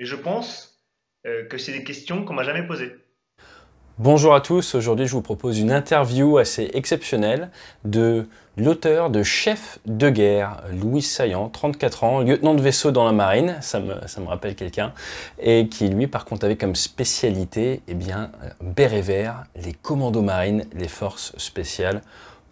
mais je pense que c'est des questions qu'on m'a jamais posées. Bonjour à tous, aujourd'hui je vous propose une interview assez exceptionnelle de l'auteur de Chef de guerre, Louis Saillant, 34 ans, lieutenant de vaisseau dans la marine, ça me rappelle quelqu'un, et qui lui par contre avait comme spécialité, béret vert, les commandos marines, les forces spéciales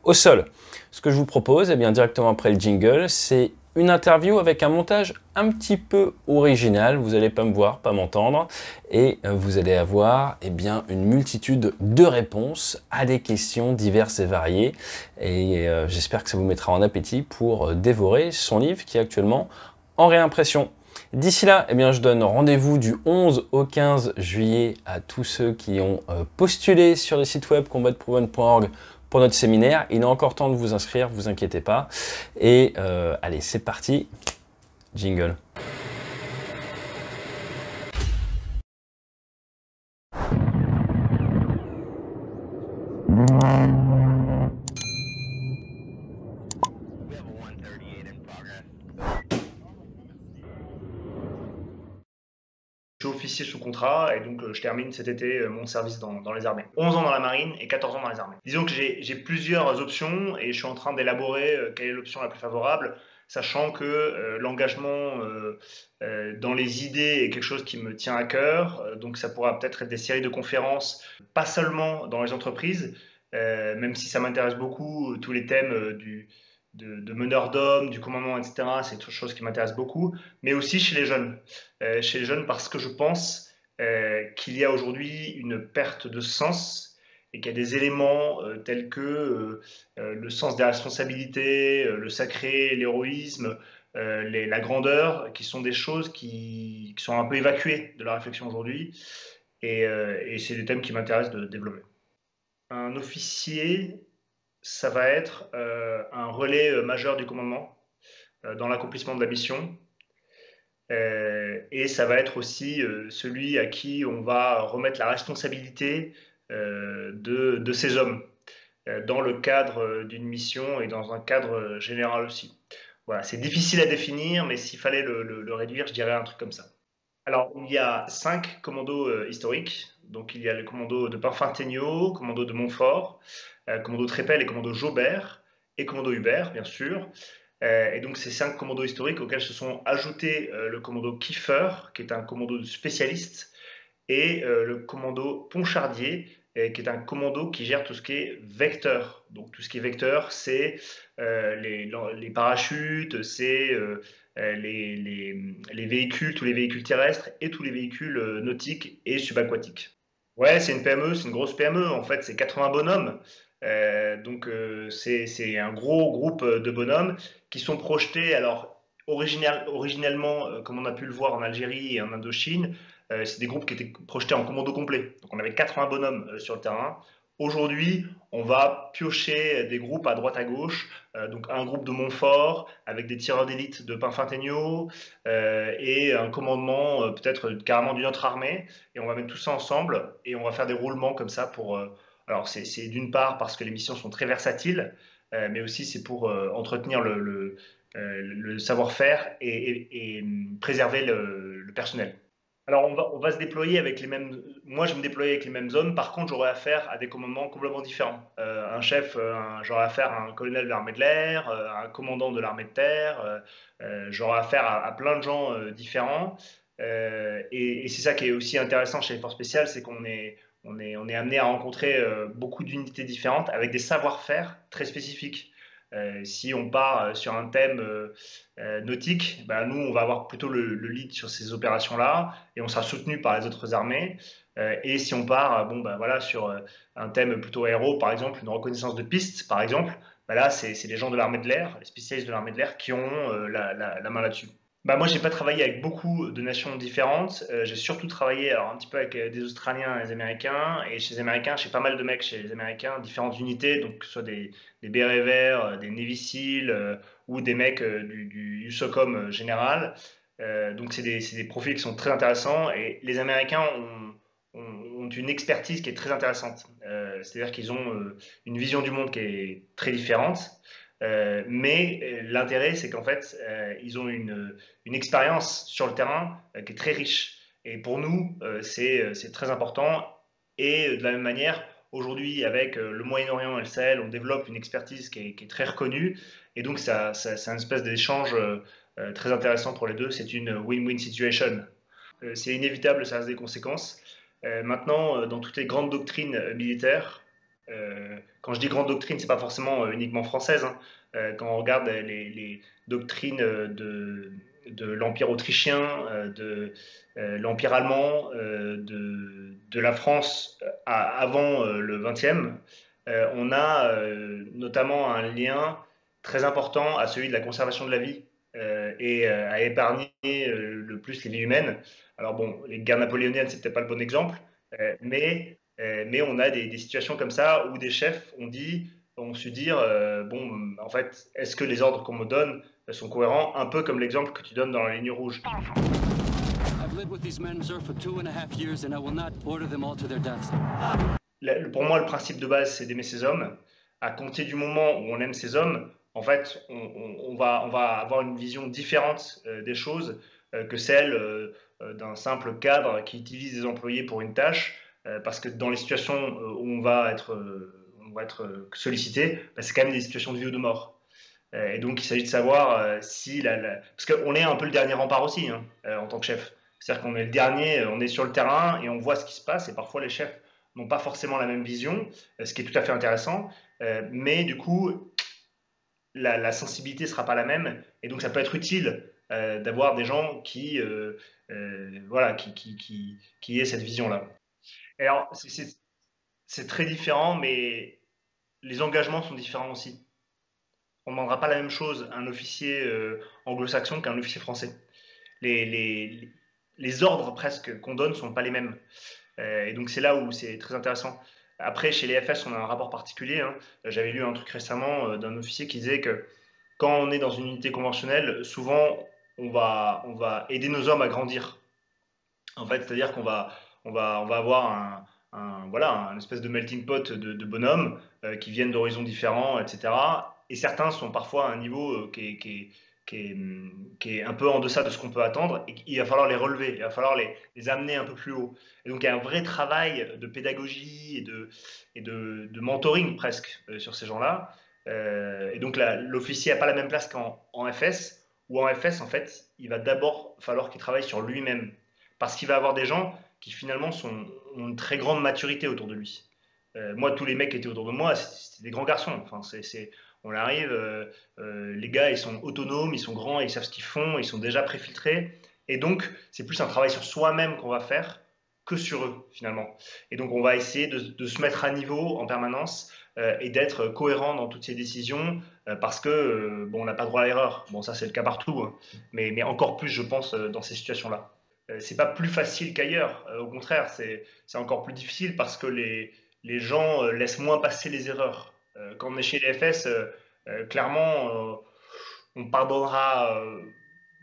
au sol. Ce que je vous propose, directement après le jingle, c'est une interview avec un montage un petit peu original. Vous n'allez pas me voir, pas m'entendre, et vous allez avoir une multitude de réponses à des questions diverses et variées. Et j'espère que ça vous mettra en appétit pour dévorer son livre qui est actuellement en réimpression. D'ici là, je donne rendez-vous du 11 au 15 juillet à tous ceux qui ont postulé sur le site web combatproven.org pour notre séminaire. Il est encore temps de vous inscrire, vous inquiétez pas. Et allez, c'est parti. Jingle. Je suis officier sous contrat et donc je termine cet été mon service dans les armées. 11 ans dans la marine et 14 ans dans les armées. Disons que j'ai plusieurs options et je suis en train d'élaborer quelle est l'option la plus favorable, sachant que l'engagement dans les idées est quelque chose qui me tient à cœur. Donc ça pourra peut-être être des séries de conférences, pas seulement dans les entreprises, même si ça m'intéresse beaucoup, tous les thèmes de meneur d'hommes, du commandement, etc. C'est quelque chose qui m'intéresse beaucoup, mais aussi chez les jeunes parce que je pense qu'il y a aujourd'hui une perte de sens et qu'il y a des éléments tels que le sens des responsabilités, le sacré, l'héroïsme, la grandeur, qui sont des choses qui sont un peu évacuées de la réflexion aujourd'hui. Et c'est des thèmes qui m'intéressent de développer. Un officier, ça va être un relais majeur du commandement dans l'accomplissement de la mission. Et ça va être aussi celui à qui on va remettre la responsabilité de ces hommes dans le cadre d'une mission et dans un cadre général aussi. Voilà, c'est difficile à définir, mais s'il fallait le réduire, je dirais un truc comme ça. Alors, il y a 5 commandos historiques. Donc, il y a le commando de Pinfintegno, commando de Montfort, commando Trépel et commando Jaubert, et commando Hubert, bien sûr. Et donc, ces 5 commandos historiques auxquels se sont ajoutés le commando Kiefer, qui est un commando de spécialiste, et le commando Ponchardier, qui est un commando qui gère tout ce qui est vecteur. Donc tout ce qui est vecteur, c'est les parachutes, c'est les véhicules, tous les véhicules terrestres et tous les véhicules nautiques et subaquatiques. Ouais, c'est une PME, c'est une grosse PME. En fait, c'est 80 bonhommes. C'est un gros groupe de bonhommes qui sont projetés, alors originellement, comme on a pu le voir en Algérie et en Indochine, c'est des groupes qui étaient projetés en commando complet. Donc on avait 80 bonhommes sur le terrain. Aujourd'hui, on va piocher des groupes à droite à gauche. Donc un groupe de Montfort avec des tireurs d'élite de Pinfintegno et un commandement peut-être carrément d'une autre armée. Et on va mettre tout ça ensemble et on va faire des roulements comme ça pour. Alors c'est d'une part parce que les missions sont très versatiles, mais aussi c'est pour entretenir le savoir-faire et préserver le personnel. Alors, on va se déployer avec les mêmes. Moi, je vais me déployer avec les mêmes hommes. Par contre, j'aurai affaire à des commandements complètement différents. Un chef, j'aurai affaire à un colonel de l'armée de l'air, à un commandant de l'armée de terre. J'aurai affaire à plein de gens différents. Et c'est ça qui est aussi intéressant chez les forces spéciales, c'est qu'on est amené à rencontrer beaucoup d'unités différentes avec des savoir-faire très spécifiques. Si on part sur un thème nautique, bah, nous, on va avoir plutôt le lead sur ces opérations-là et on sera soutenu par les autres armées. Et si on part bon, bah, voilà, sur un thème plutôt aéro, par exemple, une reconnaissance de piste, par exemple, bah, là, c'est les gens de l'armée de l'air, les spécialistes de l'armée de l'air qui ont la main là-dessus. Bah, moi, j'ai pas travaillé avec beaucoup de nations différentes. J'ai surtout travaillé alors, un petit peu avec des Australiens et des Américains. Et chez les Américains, j'ai pas mal de mecs chez les Américains, différentes unités, donc que ce soit des bérets verts, des Navy Seals ou des mecs du USOCOM général. Donc c'est des profils qui sont très intéressants. Et les Américains ont une expertise qui est très intéressante. C'est-à-dire qu'ils ont une vision du monde qui est très différente. Mais l'intérêt, c'est qu'en fait, ils ont une expérience sur le terrain qui est très riche. Et pour nous, c'est très important. Et de la même manière, aujourd'hui, avec le Moyen-Orient et le Sahel, on développe une expertise qui est très reconnue. Et donc, c'est un espèce d'échange très intéressant pour les deux. C'est une win-win situation. C'est inévitable, ça a des conséquences. Maintenant, dans toutes les grandes doctrines militaires, quand je dis grande doctrine, c'est pas forcément uniquement française, hein. Quand on regarde les doctrines de l'Empire autrichien, de l'Empire allemand, de la France avant le XXe, on a notamment un lien très important à celui de la conservation de la vie et à épargner le plus les vies humaines. Alors bon, les guerres napoléoniennes, c'est peut-être pas le bon exemple, mais on a des situations comme ça où des chefs ont su dire, bon, en fait, est-ce que les ordres qu'on me donne sont cohérents, un peu comme l'exemple que tu donnes dans la ligne rouge. Pour moi, le principe de base, c'est d'aimer ces hommes. À compter du moment où on aime ces hommes, en fait, on va avoir une vision différente des choses que celle d'un simple cadre qui utilise des employés pour une tâche, parce que dans les situations où on va être sollicité, bah, c'est quand même des situations de vie ou de mort. Et donc, il s'agit de savoir si parce qu'on est un peu le dernier rempart aussi, hein, en tant que chef. C'est-à-dire qu'on est le dernier, on est sur le terrain et on voit ce qui se passe. Et parfois, les chefs n'ont pas forcément la même vision, ce qui est tout à fait intéressant. Mais du coup, la sensibilité ne sera pas la même. Et donc, ça peut être utile d'avoir des gens voilà, qui aient cette vision-là. Et alors, c'est très différent, mais les engagements sont différents aussi. On ne demandera pas la même chose à un officier anglo-saxon qu'à un officier français. Les, les ordres presque qu'on donne ne sont pas les mêmes. Et donc c'est là où c'est très intéressant. Après, chez les FS, on a un rapport particulier, hein. J'avais lu un truc récemment d'un officier qui disait que quand on est dans une unité conventionnelle, souvent on va aider nos hommes à grandir. En fait, c'est-à-dire on va avoir voilà, un espèce de melting pot de bonhommes qui viennent d'horizons différents, etc. Et certains sont parfois à un niveau qui est un peu en deçà de ce qu'on peut attendre, et il va falloir les relever, il va falloir les amener un peu plus haut. Et donc il y a un vrai travail de pédagogie de mentoring presque sur ces gens-là. Et donc l'officier n'a pas la même place qu'en FS, où en FS, en fait, il va d'abord falloir qu'il travaille sur lui-même parce qu'il va avoir des gens qui finalement ont une très grande maturité autour de lui. Moi, tous les mecs qui étaient autour de moi, c'était des grands garçons. Enfin, on arrive, les gars, ils sont autonomes, ils sont grands, ils savent ce qu'ils font, ils sont déjà préfiltrés. Et donc, c'est plus un travail sur soi-même qu'on va faire que sur eux, finalement. Et donc, on va essayer de se mettre à niveau en permanence et d'être cohérent dans toutes ces décisions parce que, bon, on n'a pas droit à l'erreur. Bon, ça, c'est le cas partout, hein. Mais encore plus, je pense, dans ces situations-là. C'est pas plus facile qu'ailleurs. Au contraire, c'est encore plus difficile parce que les gens laissent moins passer les erreurs. Quand on est chez les FS, clairement, on pardonnera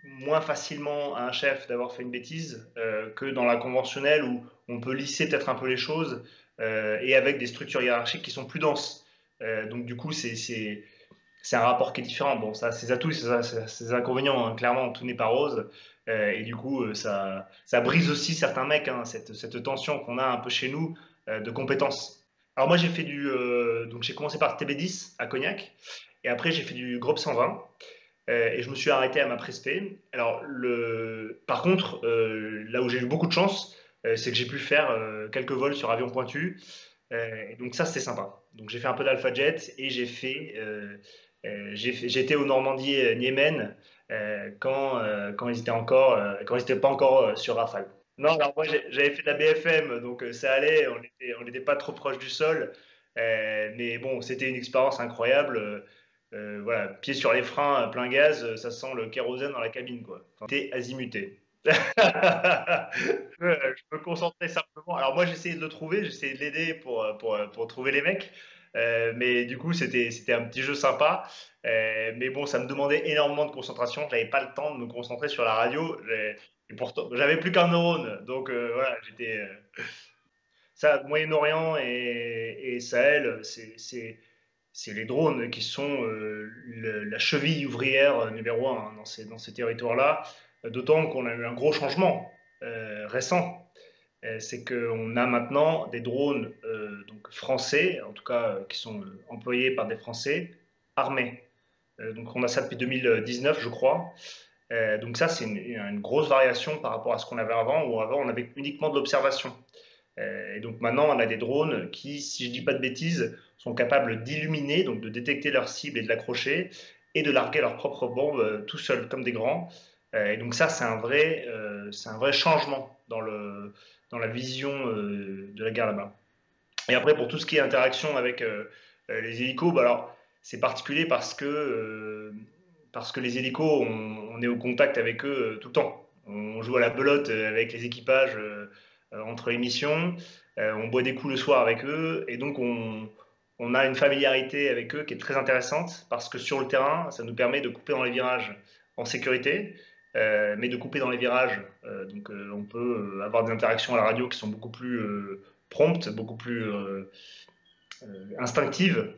moins facilement à un chef d'avoir fait une bêtise que dans la conventionnelle où on peut lisser peut-être un peu les choses et avec des structures hiérarchiques qui sont plus denses. Donc du coup, c'est un rapport qui est différent. Bon, ça, ses atouts, ses inconvénients, hein. Clairement, tout n'est pas rose. Et du coup, ça brise aussi certains mecs, hein, cette tension qu'on a un peu chez nous de compétences. Alors moi, donc j'ai commencé par TB10 à Cognac, et après j'ai fait du Groupe 120, et je me suis arrêté à ma Prespé. Alors, par contre, là où j'ai eu beaucoup de chance, c'est que j'ai pu faire quelques vols sur avion pointu. Et donc ça, c'était sympa. Donc j'ai fait un peu d'Alpha Jet et j'étais au Normandie Niemen quand ils étaient pas encore sur Rafale. Non, alors moi j'avais fait de la BFM, donc ça allait, on n'était pas trop proche du sol, mais bon, c'était une expérience incroyable. Voilà, pied sur les freins, plein gaz, ça sent le kérosène dans la cabine, quoi. Enfin, t'es azimuté. Je me concentrais simplement. Alors moi, j'essayais de le trouver, j'essayais de l'aider pour trouver les mecs. Mais du coup, c'était un petit jeu sympa. Mais bon, ça me demandait énormément de concentration. J'avais pas le temps de me concentrer sur la radio. Et pourtant, j'avais plus qu'un neurone. Donc voilà, ça, Moyen-Orient et Sahel, c'est les drones qui sont la cheville ouvrière numéro un, hein, dans ces territoires-là. D'autant qu'on a eu un gros changement. récent. C'est qu'on a maintenant des drones donc français, en tout cas qui sont employés par des Français, armés. Donc on a ça depuis 2019, je crois. Donc ça, c'est une grosse variation par rapport à ce qu'on avait avant, où avant on avait uniquement de l'observation. Et donc maintenant, on a des drones qui, si je ne dis pas de bêtises, sont capables d'illuminer, donc de détecter leur cible et de l'accrocher, et de larguer leur propre bombe tout seuls, comme des grands. Et donc ça, c'est un vrai changement dans la vision de la guerre là-bas. Et après, pour tout ce qui est interaction avec les hélicos, bah alors c'est particulier parce que les hélicos, on est au contact avec eux tout le temps. On joue à la belote avec les équipages entre les missions, on boit des coups le soir avec eux, et donc on a une familiarité avec eux qui est très intéressante parce que sur le terrain, ça nous permet de couper dans les virages en sécurité, mais de couper dans les virages. On peut avoir des interactions à la radio qui sont beaucoup plus promptes, beaucoup plus instinctives.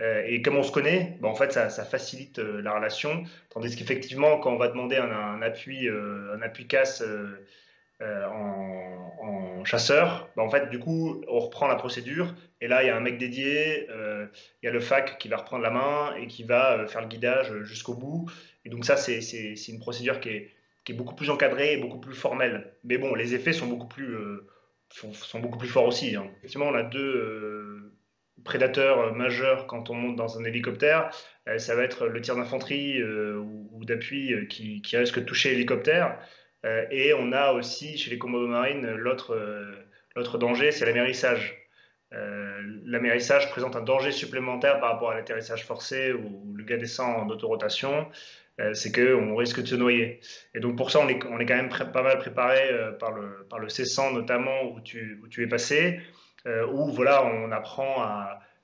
Et comme on se connaît, bah, en fait, ça facilite la relation. Tandis qu'effectivement, quand on va demander un appui casse en chasseur, bah, en fait, du coup, on reprend la procédure. Et là, il y a un mec dédié, il y a le fac qui va reprendre la main et qui va faire le guidage jusqu'au bout. Et donc ça, c'est une procédure qui est beaucoup plus encadrée et beaucoup plus formelle. Mais bon, les effets sont beaucoup plus forts aussi, hein. Effectivement, on a deux prédateurs majeurs quand on monte dans un hélicoptère. Ça va être le tir d'infanterie ou d'appui qui risque de toucher l'hélicoptère. Et on a aussi chez les commandos marines l'autre danger, c'est l'amérissage. L'amérissage présente un danger supplémentaire par rapport à l'atterrissage forcé où le gars descend en autorotation. C'est qu'on risque de se noyer. Et donc pour ça, on est quand même pas mal préparé par le C100 notamment où tu es passé, où voilà, on apprend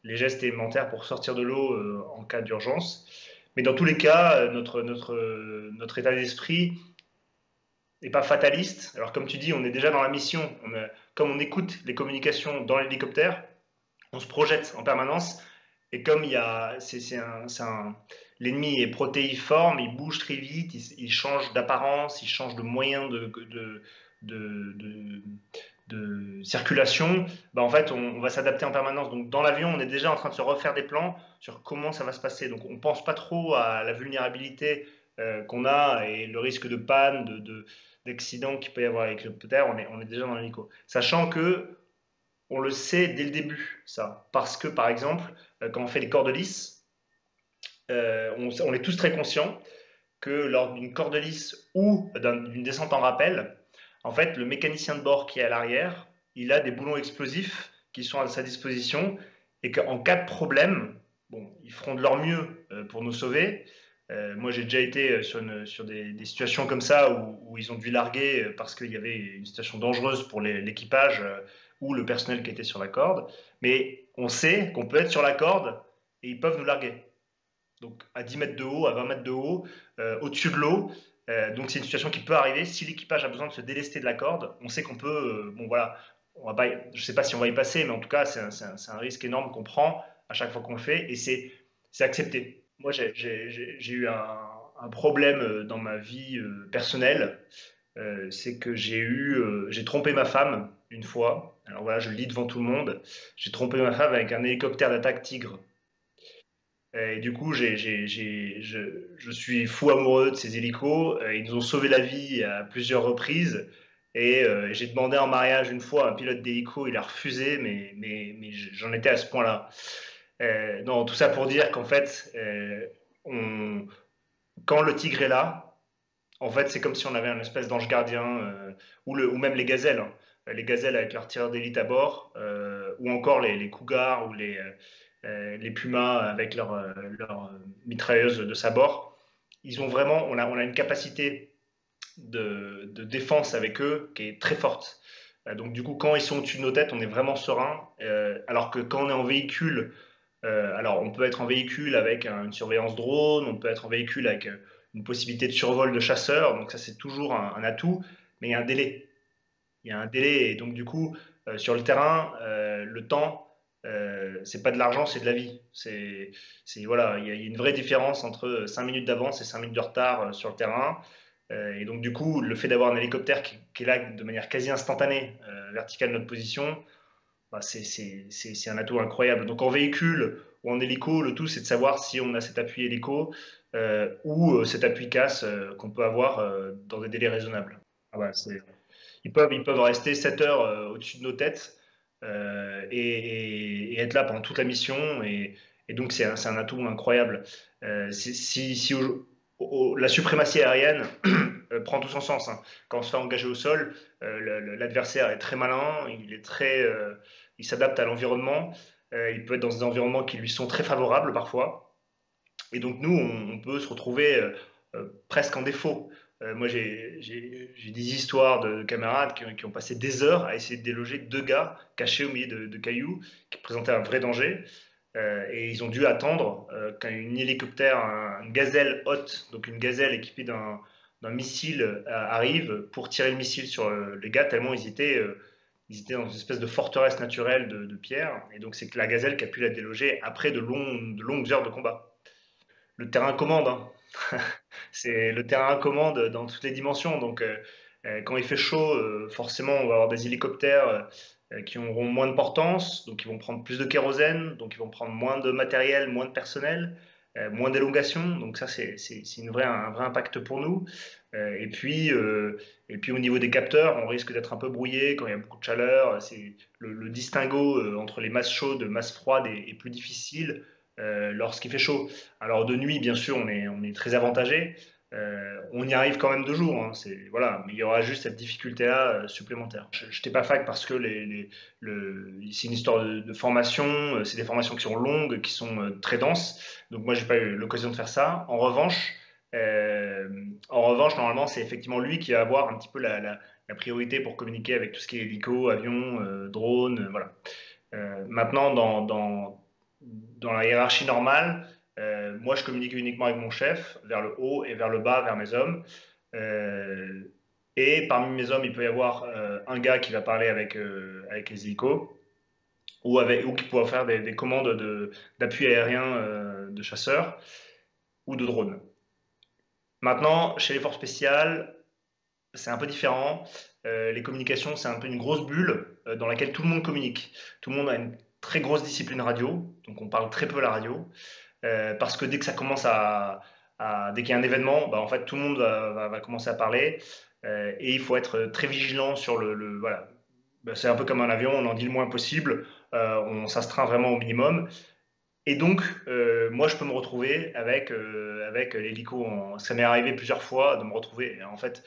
les gestes élémentaires pour sortir de l'eau en cas d'urgence. Mais dans tous les cas, notre état d'esprit n'est pas fataliste. Alors comme tu dis, on est déjà dans la mission. Comme on écoute les communications dans l'hélicoptère, on se projette en permanence. Et comme l'ennemi est protéiforme, il bouge très vite, il change d'apparence, il change de moyen de, de circulation, bah en fait, on va s'adapter en permanence. Donc, dans l'avion, on est déjà en train de se refaire des plans sur comment ça va se passer. Donc, on ne pense pas trop à la vulnérabilité qu'on a et le risque de panne, d'accident qu'il peut y avoir avec l'hélicoptère. On est déjà dans l'hélico. Sachant que on le sait dès le début, ça. Parce que, par exemple, quand on fait les cordes lisses, on est tous très conscients que lors d'une corde lisse ou d'une descente en rappel, en fait, le mécanicien de bord qui est à l'arrière, il a des boulons explosifs qui sont à sa disposition et qu'en cas de problème, bon, ils feront de leur mieux pour nous sauver. Moi, j'ai déjà été sur des situations comme ça où ils ont dû larguer parce qu'il y avait une situation dangereuse pour l'équipage ou le personnel qui était sur la corde. Mais on sait qu'on peut être sur la corde et ils peuvent nous larguer. Donc à 10 mètres de haut, à 20 mètres de haut, au-dessus de l'eau. Donc c'est une situation qui peut arriver. Si l'équipage a besoin de se délester de la corde, on sait qu'on peut, bon voilà, on va pas, je ne sais pas si on va y passer, mais en tout cas c'est un risque énorme qu'on prend à chaque fois qu'on le fait et c'est accepté. Moi j'ai eu un problème dans ma vie personnelle, c'est que j'ai trompé ma femme une fois. Alors voilà, je le dis devant tout le monde. J'ai trompé ma femme avec un hélicoptère d'attaque Tigre. Et du coup, je suis fou amoureux de ces hélicos. Ils nous ont sauvé la vie à plusieurs reprises. Et j'ai demandé en mariage une fois à un pilote d'hélico, il a refusé, mais j'en étais à ce point-là. Non, tout ça pour dire qu'en fait, on, quand le tigre est là, en fait, c'est comme si on avait un espèce d'ange gardien, ou même les gazelles, hein. Les gazelles avec leurs tireurs d'élite à bord, ou encore les cougars ou les pumas avec leur mitrailleuse de sabord. Ils ont vraiment, on a une capacité de défense avec eux qui est très forte. Donc du coup, quand ils sont au-dessus de nos têtes, on est vraiment serein. Alors que quand on est en véhicule, alors on peut être en véhicule avec une surveillance drone, on peut être en véhicule avec une possibilité de survol de chasseurs, donc ça c'est toujours un atout, mais il y a un délai. Il y a un délai et donc du coup, sur le terrain, le temps, c'est pas de l'argent, c'est de la vie. Voilà, il y a une vraie différence entre 5 minutes d'avance et 5 minutes de retard sur le terrain. Et donc, du coup, le fait d'avoir un hélicoptère qui est là de manière quasi instantanée, verticale de notre position, bah, c'est un atout incroyable. Donc, en véhicule ou en hélico, le tout, c'est de savoir si on a cet appui hélico ou cet appui casse qu'on peut avoir dans des délais raisonnables. Ah ouais, ils peuvent rester 7 heures au-dessus de nos têtes et être là pendant toute la mission. Et donc, c'est un atout incroyable. La suprématie aérienne prend tout son sens, hein. Quand on se fait engager au sol, l'adversaire est très malin, il s'adapte à l'environnement. Il peut être dans des environnements qui lui sont très favorables parfois. Et donc nous, on peut se retrouver presque en défaut. Moi, j'ai des histoires de camarades qui ont passé des heures à essayer de déloger deux gars cachés au milieu de cailloux qui présentaient un vrai danger. Et ils ont dû attendre qu'un hélicoptère, une gazelle haute, donc une gazelle équipée d'un missile, arrive pour tirer le missile sur les gars, tellement ils étaient dans une espèce de forteresse naturelle de pierre. Et donc c'est que la gazelle qui a pu la déloger après de longues heures de combat. Le terrain commande, hein. C'est le terrain commande dans toutes les dimensions. Donc, quand il fait chaud, forcément, on va avoir des hélicoptères qui auront moins de portance, donc ils vont prendre plus de kérosène, donc ils vont prendre moins de matériel, moins de personnel, moins d'élongation. Donc ça, c'est un vrai impact pour nous. Euh, et puis, euh, et puis au niveau des capteurs, on risque d'être un peu brouillé quand il y a beaucoup de chaleur. Le distinguo entre les masses chaudes, masses froides est plus difficile lorsqu'il fait chaud. Alors de nuit, bien sûr, on est très avantagé. On y arrive quand même de jour, hein, voilà, mais il y aura juste cette difficulté-là supplémentaire. Je n'étais pas fac parce que c'est une histoire de formation, c'est des formations qui sont longues, qui sont très denses. Donc moi, j'ai pas eu l'occasion de faire ça. Euh, En revanche, normalement, c'est effectivement lui qui va avoir un petit peu la priorité pour communiquer avec tout ce qui est hélico, avion, drone, voilà. Maintenant, dans la hiérarchie normale, moi, je communique uniquement avec mon chef, vers le haut et vers le bas, vers mes hommes. Euh, et parmi mes hommes, il peut y avoir un gars qui va parler avec les hélicos ou qui pourra faire des commandes d'appui aérien de chasseurs ou de drones. Maintenant, chez les forces spéciales, c'est un peu différent. Les communications, c'est un peu une grosse bulle dans laquelle tout le monde communique. Tout le monde a une très grosse discipline radio, donc on parle très peu à la radio. Parce que dès que ça commence dès qu'il y a un événement, bah, en fait, tout le monde va commencer à parler. Et il faut être très vigilant sur voilà. Bah, c'est un peu comme un avion, on en dit le moins possible, on s'astreint vraiment au minimum. Et donc, moi, je peux me retrouver avec l'hélico. Ça m'est arrivé plusieurs fois de me retrouver. En fait,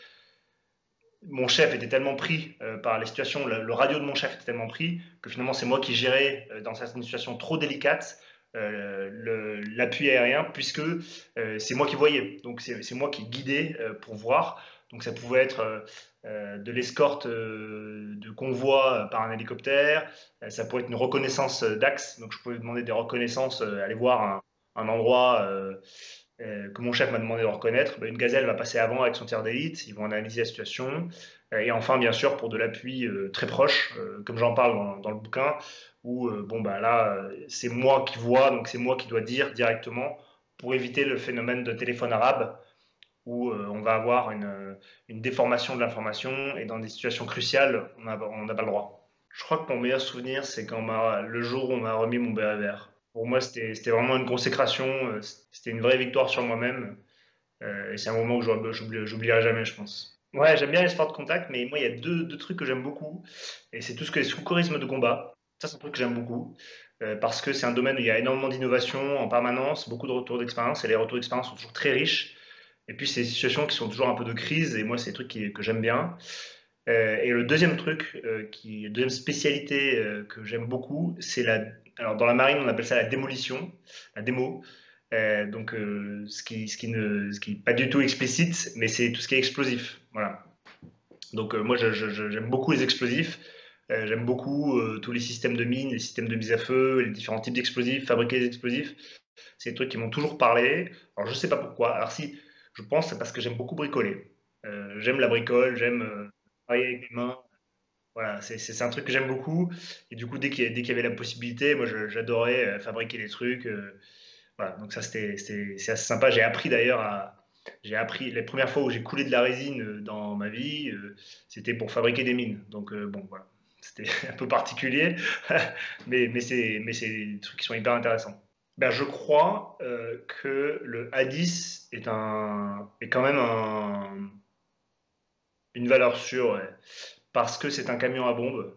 mon chef était tellement pris par les situations, le radio de mon chef était tellement pris que finalement c'est moi qui gérais dans certaines situations trop délicates l'appui aérien puisque c'est moi qui voyais. Donc c'est moi qui guidais pour voir. Donc ça pouvait être de l'escorte de convoi par un hélicoptère, ça pouvait être une reconnaissance d'axe. Donc je pouvais demander des reconnaissances, aller voir un endroit que mon chef m'a demandé de reconnaître. Bah, une gazelle va passer avant avec son tir d'élite, ils vont analyser la situation. Et enfin, bien sûr, pour de l'appui très proche, comme j'en parle dans le bouquin, où bon, bah, là, c'est moi qui vois, donc c'est moi qui dois dire directement pour éviter le phénomène de téléphone arabe, où on va avoir une déformation de l'information et dans des situations cruciales, on n'a pas le droit. Je crois que mon meilleur souvenir, c'est le jour où on m'a remis mon béret vert. Pour moi, c'était vraiment une consécration, c'était une vraie victoire sur moi-même. Et c'est un moment que j'oublierai jamais, je pense. Ouais, j'aime bien les sports de contact, mais moi, il y a deux trucs que j'aime beaucoup. Et c'est tout ce que est secourisme de combat. Ça, c'est un truc que j'aime beaucoup. Parce que c'est un domaine où il y a énormément d'innovation en permanence, beaucoup de retours d'expérience. Et les retours d'expérience sont toujours très riches. Et puis, c'est des situations qui sont toujours un peu de crise. Et moi, c'est des trucs que j'aime bien. Et le deuxième truc, deuxième spécialité que j'aime beaucoup, alors dans la marine, on appelle ça la démolition, la démo. Ce qui est pas du tout explicite, mais c'est tout ce qui est explosif. Voilà. Donc moi, j'aime beaucoup les explosifs. J'aime beaucoup tous les systèmes de mines, les systèmes de mise à feu, les différents types d'explosifs, fabriquer des explosifs. C'est des trucs qui m'ont toujours parlé. Alors je sais pas pourquoi. Alors si, je pense c'est parce que j'aime beaucoup bricoler. J'aime la bricole, j'aime travailler avec les mains. Voilà, c'est un truc que j'aime beaucoup. Et du coup, dès qu'il y avait la possibilité, moi j'adorais fabriquer des trucs. Voilà, donc ça c'est assez sympa. J'ai appris d'ailleurs J'ai appris, les premières fois où j'ai coulé de la résine dans ma vie, c'était pour fabriquer des mines. Donc bon, voilà, c'était un peu particulier, mais c'est des trucs qui sont hyper intéressants. Ben, je crois que le A10 est quand même une valeur sûre, ouais, parce que c'est un camion à bombe.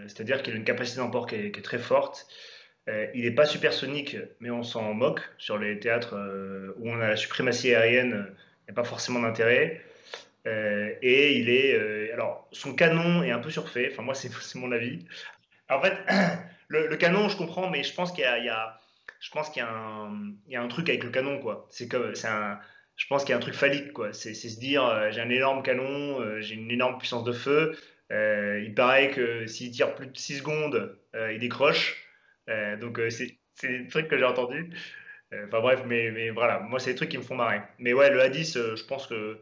C'est-à-dire qu'il a une capacité d'emport qui est très forte. Il n'est pas supersonique, mais on s'en moque sur les théâtres où on a la suprématie aérienne. Il n'y a pas forcément d'intérêt. Et alors, son canon est un peu surfait. Enfin, moi, c'est mon avis. En fait, le canon, je comprends, mais je pense je pense qu'il y a un truc avec le canon, quoi. Je pense qu'il y a un truc phallique, quoi. C'est se dire, j'ai un énorme canon, j'ai une énorme puissance de feu. Il paraît que s'il tire plus de 6 secondes, il décroche. Donc, c'est des trucs que j'ai entendus. Enfin bref, mais voilà, moi, c'est des trucs qui me font marrer. Mais ouais, le A10, je pense que.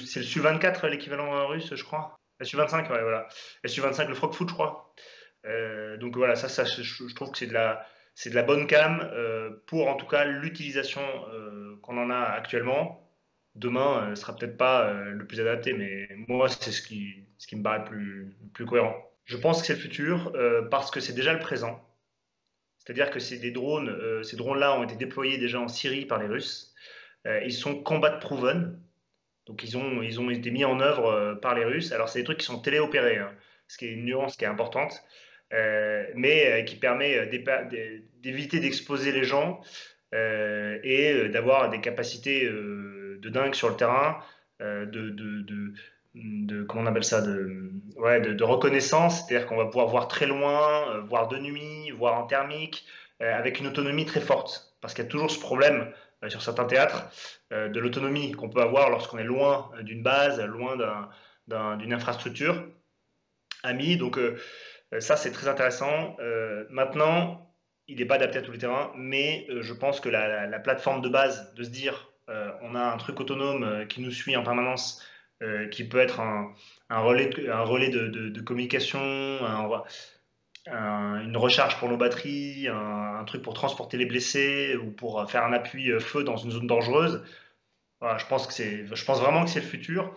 C'est le Su-24, l'équivalent russe, je crois. Le Su-25, ouais, voilà. Le Su-25, le Frog Foot, je crois. Donc voilà, je trouve que c'est de la bonne cam pour en tout cas l'utilisation qu'on en a actuellement. Demain, sera peut-être pas le plus adapté, mais moi, c'est ce qui me paraît le plus cohérent. Je pense que c'est le futur parce que c'est déjà le présent. C'est-à-dire que ces drones-là ont été déployés déjà en Syrie par les Russes. Ils sont combat proven, donc ils ont été mis en œuvre par les Russes. Alors c'est des trucs qui sont téléopérés, hein, ce qui est une nuance qui est importante, mais qui permet d'éviter d'exposer les gens et d'avoir des capacités de dingue sur le terrain, comment on appelle ça, ouais, de reconnaissance, c'est-à-dire qu'on va pouvoir voir très loin, voir de nuit, voir en thermique, avec une autonomie très forte, parce qu'il y a toujours ce problème sur certains théâtres de l'autonomie qu'on peut avoir lorsqu'on est loin d'une base, loin d'une infrastructure amie. Donc ça, c'est très intéressant. Maintenant, il n'est pas adapté à tous les terrains, mais je pense que la plateforme de base, de se dire, on a un truc autonome qui nous suit en permanence, qui peut être un relais de communication, une recharge pour nos batteries, un truc pour transporter les blessés ou pour faire un appui feu dans une zone dangereuse. Voilà, je pense vraiment que c'est le futur,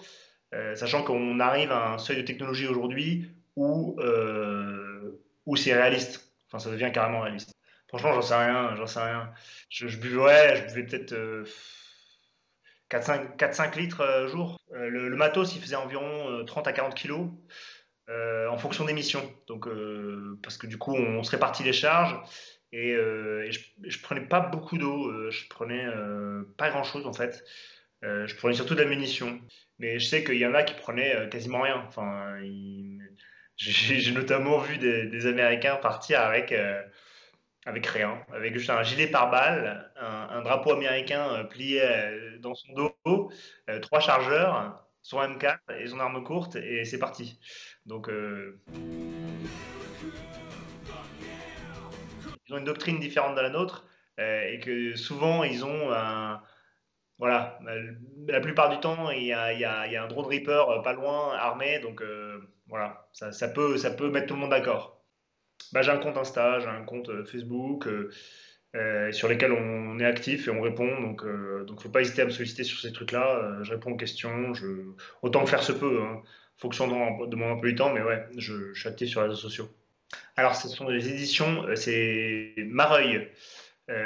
sachant qu'on arrive à un seuil de technologie aujourd'hui où c'est réaliste. Enfin, ça devient carrément réaliste. Franchement, j'en sais rien. Je buvais peut-être 4-5 litres jour. Le matos, il faisait environ 30 à 40 kilos en fonction des missions. Donc, parce que du coup, on se répartit les charges et je prenais pas beaucoup d'eau. Je prenais pas grand-chose en fait. Je prenais surtout de la munition. Mais je sais qu'il y en a qui prenaient quasiment rien. Enfin, j'ai notamment vu des Américains partir avec rien, avec juste un gilet pare-balles, un drapeau américain plié dans son dos, trois chargeurs, son M4 et son arme courte, et c'est parti. Donc, ils ont une doctrine différente de la nôtre, et que souvent, ils ont voilà, la plupart du temps, il y a un drone Reaper pas loin, armé, donc voilà, ça peut mettre tout le monde d'accord. Bah, j'ai un compte Insta, j'ai un compte Facebook sur lesquels on est actif et on répond. Donc faut pas hésiter à me solliciter sur ces trucs-là. Je réponds aux questions, autant que faire se peut, hein, fonction de mon emploi du temps, mais ouais, je suis actif sur les réseaux sociaux. Alors, ce sont des éditions, c'est Mareuil.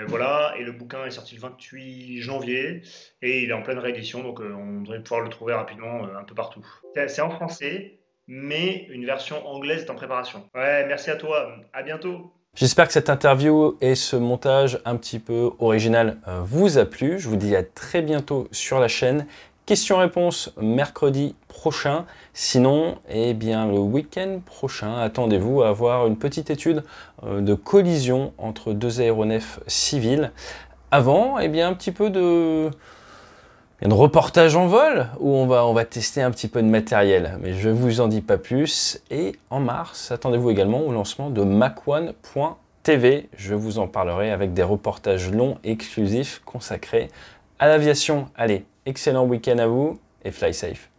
Voilà, et le bouquin est sorti le 28 janvier et il est en pleine réédition, donc on devrait pouvoir le trouver rapidement un peu partout. C'est en français, mais une version anglaise est en préparation. Ouais, merci à toi, à bientôt. J'espère que cette interview et ce montage un petit peu original vous a plu. Je vous dis à très bientôt sur la chaîne. Questions-réponses mercredi prochain. Sinon, eh bien, le week-end prochain, attendez-vous à avoir une petite étude de collision entre deux aéronefs civils. Avant, eh bien, un petit peu de reportage en vol où on va tester un petit peu de matériel. Mais je ne vous en dis pas plus. Et en mars, attendez-vous également au lancement de Mach1.tv. Je vous en parlerai avec des reportages longs exclusifs consacrés à l'aviation. Allez, excellent week-end à vous et fly safe.